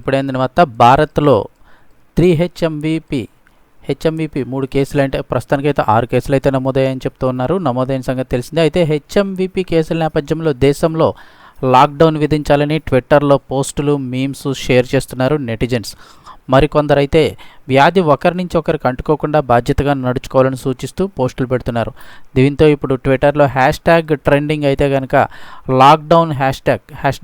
ఇప్పుడైన తర్వాత భారత్లో 3 హెచ్ఎంవిపి 3 కేసులు, అంటే ప్రస్తుతానికైతే 6 కేసులు అయితే నమోదయ్యాయని చెప్తూ ఉన్నారు. నమోదైన సంగతి తెలిసిందే. అయితే హెచ్ఎంవిపి కేసుల నేపథ్యంలో దేశంలో లాక్డౌన్ విధించాలని ట్విట్టర్లో పోస్టులు, మీమ్స్ షేర్ చేస్తున్నారు నెటిజన్స్. మరికొందరైతే వ్యాధి ఒకరి నుంచి ఒకరికి అంటుకోకుండా బాధ్యతగా నడుచుకోవాలని సూచిస్తూ పోస్టులు పెడుతున్నారు. దీంతో ఇప్పుడు ట్విట్టర్లో హ్యాష్ ట్యాగ్ ట్రెండింగ్ అయితే కనుక lockdown hash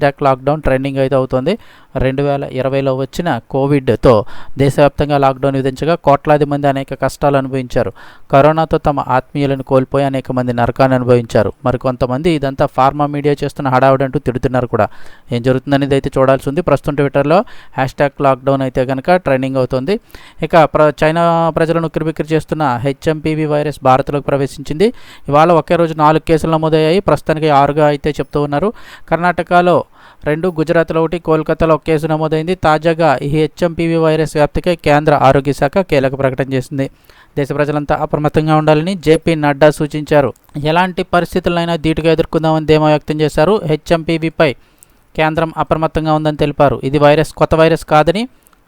tag lockdown trending అయితే అవుతుంది. 2020లో వచ్చిన కోవిడ్తో దేశవ్యాప్తంగా లాక్డౌన్ విధించగా కోట్లాది మంది అనేక కష్టాలు అనుభవించారు. కరోనాతో తమ ఆత్మీయులను కోల్పోయి అనేక మంది నరకాన్ని అనుభవించారు. మరికొంతమంది ఇదంతా ఫార్మా మీడియా చేస్తున్న హడావుడంటూ తిడుతున్నారు కూడా. ఏం జరుగుతుందనేది అయితే చూడాల్సి ఉంది. ప్రస్తుతం ట్విట్టర్లో హ్యాష్ ట్యాగ్ లాక్డౌన్ అయితే కనుక ట్రెండింగ్ అవుతుంది. ఇక చైనా ప్రజలను ఉక్కిరిబిక్కిరి చేస్తున్న హెచ్ఎంపివి వైరస్ భారత్లోకి ప్రవేశించింది. ఇవాళ ఒకే రోజు 4 కేసులు నమోదయ్యాయి. ప్రస్తుతానికి 6గా అయితే చెప్తూ ఉన్నారు. కర్ణాటకలో 2, గుజరాత్లో 1, కోల్కతాలో 1 కేసు నమోదైంది. తాజాగా ఈ హెచ్ఎంపివి వైరస్ వ్యాప్తికి కేంద్ర ఆరోగ్య శాఖ కీలక ప్రకటన చేసింది. దేశ ప్రజలంతా అప్రమత్తంగా ఉండాలని జేపీ నడ్డా సూచించారు. ఎలాంటి పరిస్థితులైనా ధీటుగా ఎదుర్కొందామని ధీమా వ్యక్తం చేశారు. హెచ్ఎంపివిపై కేంద్రం అప్రమత్తంగా ఉందని తెలిపారు. ఇది కొత్త వైరస్ కాదని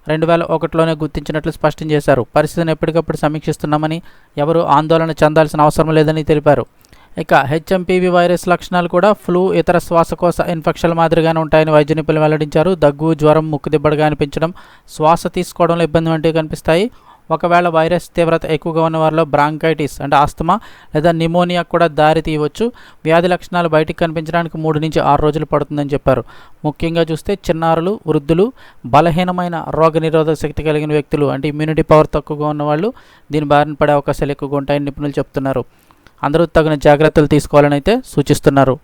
2001లోనే గుర్తించినట్లు స్పష్టం చేశారు. పరిస్థితిని ఎప్పటికప్పుడు సమీక్షిస్తున్నామని, ఎవరూ ఆందోళన చెందాల్సిన అవసరం లేదని తెలిపారు. ఇక హెచ్ఎంపివి వైరస్ లక్షణాలు కూడా ఫ్లూ, ఇతర శ్వాసకోశ ఇన్ఫెక్షన్ల మాదిరిగానే ఉంటాయని వైద్య నిపుణులు వెల్లడించారు. దగ్గు, జ్వరం, ముక్కుదిబ్బడగా అనిపించడం, శ్వాస తీసుకోవడంలో ఇబ్బంది వంటివి కనిపిస్తాయి. ఒకవేళ వైరస్ తీవ్రత ఎక్కువగా ఉన్న వారిలో బ్రాంకైటిస్ అంటే ఆస్తమా లేదా నిమోనియా కూడా దారి తీయవచ్చు. వ్యాధి లక్షణాలు బయటికి కనిపించడానికి 3 నుంచి 6 రోజులు పడుతుందని చెప్పారు. ముఖ్యంగా చూస్తే చిన్నారులు, వృద్ధులు, బలహీనమైన రోగనిరోధక శక్తి కలిగిన వ్యక్తులు అంటే ఇమ్యూనిటీ పవర్ తక్కువగా ఉన్నవాళ్ళు దీని బారిన పడే అవకాశాలు ఎక్కువగా ఉంటాయని నిపుణులు చెప్తున్నారు. అందరూ తగిన జాగ్రత్తలు తీసుకోవాలని అయితే సూచిస్తున్నారు.